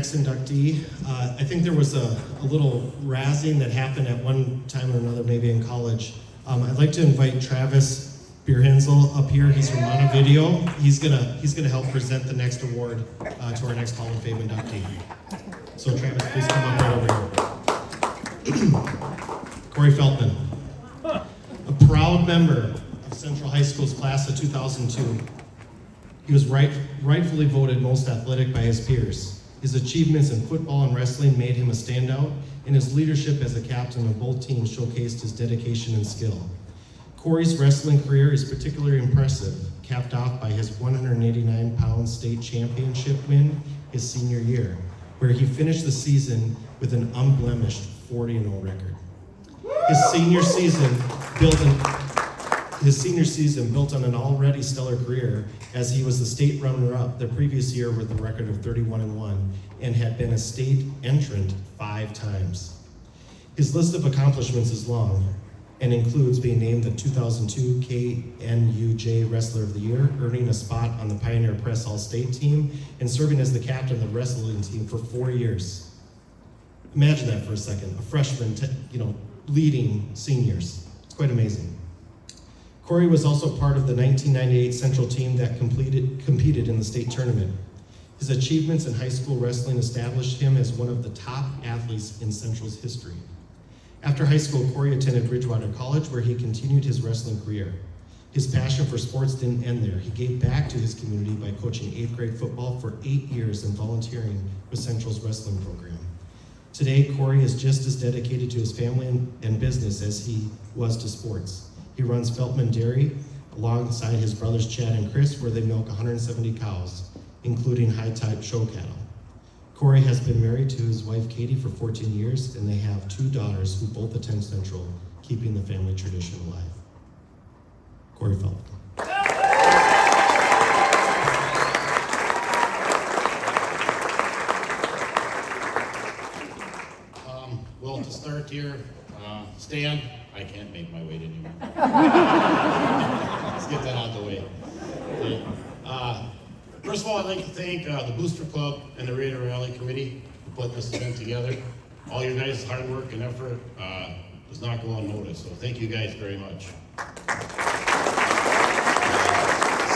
next inductee. I think there was a little razzing that happened at one time or another, maybe in college. I'd like to invite Travis Bierhensel up here. He's from Montevideo. He's gonna help present the next award to our next Hall of Fame inductee. So Travis, please come up right over here. Corey Feltmann, a proud member of Central High School's class of 2002. He was rightfully voted most athletic by his peers. His achievements in football and wrestling made him a standout, and his leadership as a captain of both teams showcased his dedication and skill. Corey's wrestling career is particularly impressive, capped off by his 189-pound state championship win his senior year, where he finished the season with an unblemished 40-0 record. His senior season built on an already stellar career, as he was the state runner-up the previous year with a record of 31-1 and had been a state entrant 5 times. His list of accomplishments is long and includes being named the 2002 KNUJ Wrestler of the Year, earning a spot on the Pioneer Press All-State team, and serving as the captain of the wrestling team for 4 years. Imagine that for a second, a freshman, leading seniors. It's quite amazing. Corey was also part of the 1998 Central team that competed in the state tournament. His achievements in high school wrestling established him as one of the top athletes in Central's history. After high school, Corey attended Bridgewater College, where he continued his wrestling career. His passion for sports didn't end there. He gave back to his community by coaching 8th grade football for 8 years and volunteering with Central's wrestling program. Today, Corey is just as dedicated to his family and business as he was to sports. He runs Feltmann Dairy alongside his brothers Chad and Chris, where they milk 170 cows, including high-type show cattle. Corey has been married to his wife Katie for 14 years, and they have 2 daughters who both attend Central, keeping the family tradition alive. Corey Feltmann. Well, to start here, Stan, I can't make my weight anymore. Let's get that out of the way. Okay. First of all, I'd like to thank the Booster Club and the Raider Rally Committee for putting this event together. All your guys' hard work and effort does not go unnoticed, so thank you guys very much.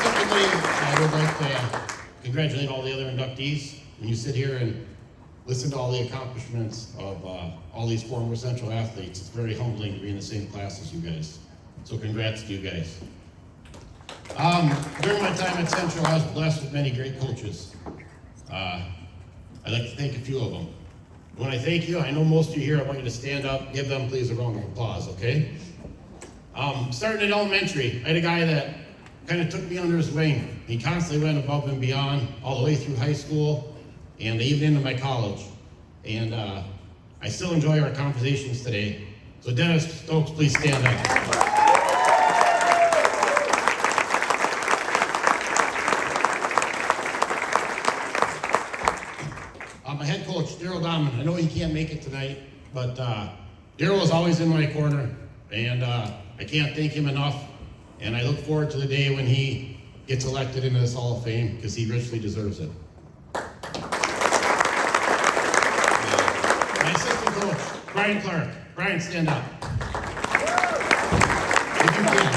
Secondly, I would like to congratulate all the other inductees. When you sit here and listen to all the accomplishments of all these former Central athletes, it's very humbling to be in the same class as you guys. So congrats to you guys. During my time at Central, I was blessed with many great coaches. I'd like to thank a few of them. When I thank you, I know most of you here, I want you to stand up, give them please a round of applause, okay? Starting in elementary, I had a guy that kind of took me under his wing. He constantly went above and beyond, all the way through high school, and even into my college. And I still enjoy our conversations today. So Dennis Stokes, please stand up. My head coach, Daryl Dahman, I know he can't make it tonight, but Daryl is always in my corner, and I can't thank him enough. And I look forward to the day when he gets elected into this Hall of Fame, because he richly deserves it. My assistant coach, Brian Clark. Brian, stand up. If you can.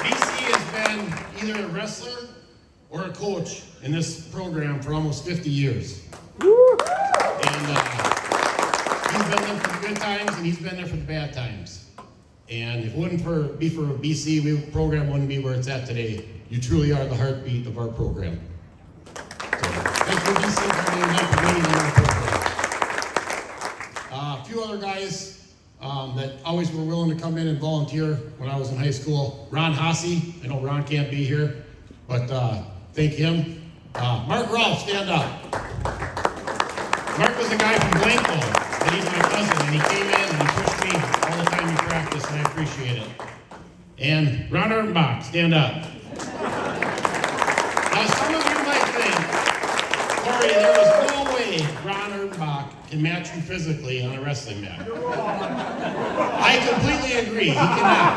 BC has been either a wrestler or a coach in this program for almost 50 years. And he's been there for the good times and he's been there for the bad times. And if it wouldn't be for BC, the program wouldn't be where it's at today. You truly are the heartbeat of our program. Thank you, BC, for being here for me and our program. A few other guys that always were willing to come in and volunteer when I was in high school. Ron Hasse, I know Ron can't be here, but thank him. Mark Rolfe, stand up. Mark was a guy from Blanco, and he's my cousin, and he came in and he pushed me all the time in practice, and I appreciate it. And Ron Erdenbach, stand up. Now, some of you might think, Corey, there was no way Ron Erdenbach can match you physically on a wrestling mat. I completely agree, he cannot.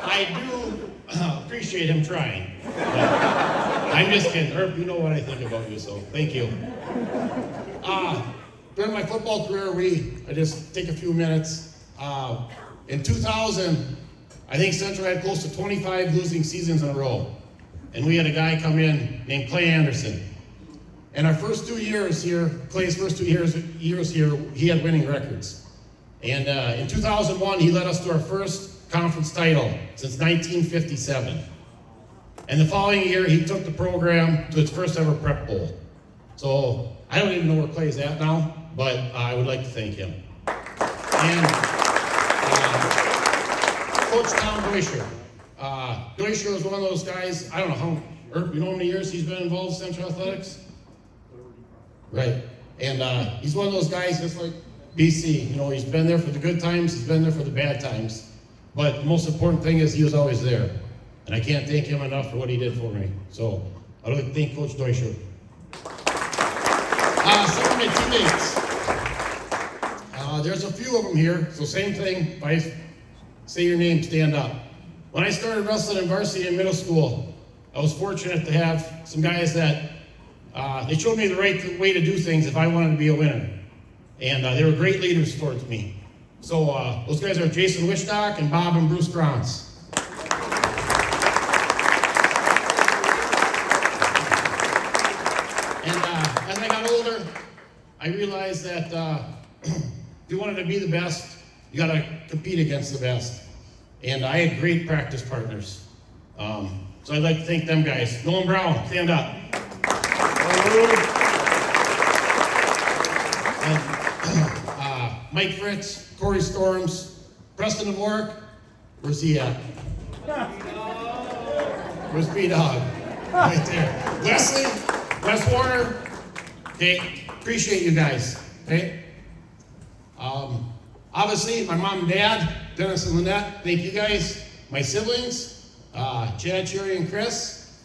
But I do appreciate him trying. I'm just kidding. Herb, you know what I think about you, so thank you. During my football career, I just take a few minutes. In 2000, I think Central had close to 25 losing seasons in a row. And we had a guy come in named Clay Anderson. And our first 2 years here, Clay's first 2 years here, he had winning records. And in 2001, he led us to our first conference title since 1957. And the following year, he took the program to its first ever prep bowl. So I don't even know where Clay's at now, but I would like to thank him. And Coach Tom Deutscher. Deutscher was one of those guys, I don't know how, you know how many years he's been involved in Central Athletics? Right. And he's one of those guys just like BC. You know, he's been there for the good times, he's been there for the bad times. But the most important thing is he was always there. And I can't thank him enough for what he did for me. So I'd like to thank Coach Deutscher. Some of my teammates. There's a few of them here, so same thing. If I say your name, stand up. When I started wrestling in varsity in middle school, I was fortunate to have some guys that they showed me the right way to do things if I wanted to be a winner. And they were great leaders towards me. So those guys are Jason Wishdock and Bob and Bruce Grants. And as I got older, I realized that if you wanted to be the best, you got to compete against the best. And I had great practice partners. So I'd like to thank them guys. Nolan Brown, stand up. And, Mike Fritz, Corey Storms, Preston Dvorak, where's he at? Where's B-Dog? Right there. Wesley, Wes Warner, okay, appreciate you guys, okay? Obviously, my mom and dad, Dennis and Lynette, thank you guys. My siblings, Chad, Cherry, and Chris.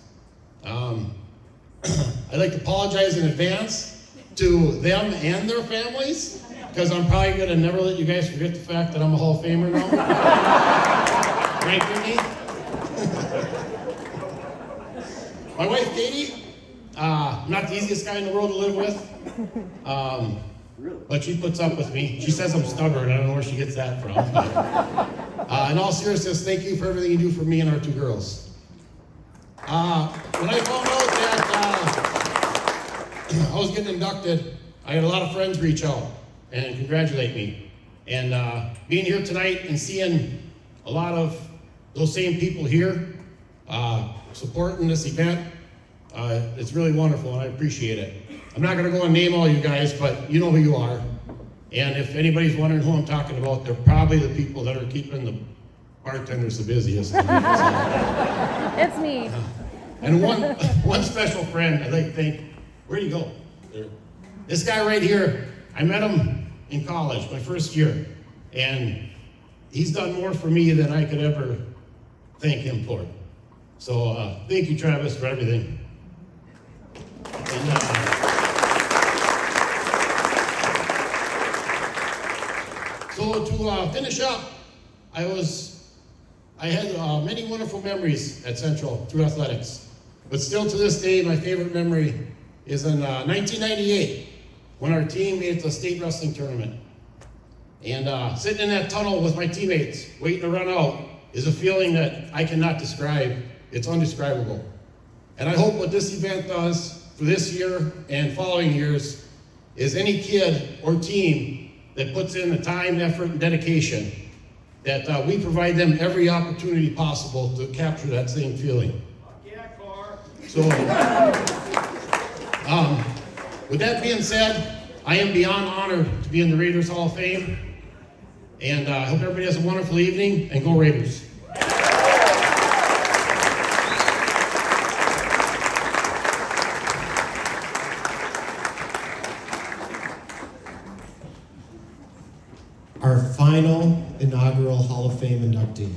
I'd like to apologize in advance to them and their families, because I'm probably going to never let you guys forget the fact that I'm a Hall of Famer now. Right, Brittany? My wife, Katie, not the easiest guy in the world to live with, but she puts up with me. She says I'm stubborn. I don't know where she gets that from. But, in all seriousness, thank you for everything you do for me and our two girls. When I found out that I was getting inducted, I had a lot of friends reach out and congratulate me. And being here tonight and seeing a lot of those same people here supporting this event, it's really wonderful and I appreciate it. I'm not going to go and name all you guys, but you know who you are. And if anybody's wondering who I'm talking about, they're probably the people that are keeping the bartenders the busiest. It's me. And one special friend I'd like to thank. Where'd he go? There. This guy right here, I met him in college, my first year. And he's done more for me than I could ever thank him for. So thank you, Travis, for everything. And, so to finish up, I had many wonderful memories at Central through athletics. But still to this day, my favorite memory is in 1998 when our team made it to the state wrestling tournament. And sitting in that tunnel with my teammates, waiting to run out, is a feeling that I cannot describe. It's undescribable. And I hope what this event does for this year and following years is any kid or team that puts in the time, effort, and dedication, that we provide them every opportunity possible to capture that same feeling. So, with that being said, I am beyond honored to be in the Raiders Hall of Fame, and I hope everybody has a wonderful evening, and go Raiders. Our final inaugural Hall of Fame inductee.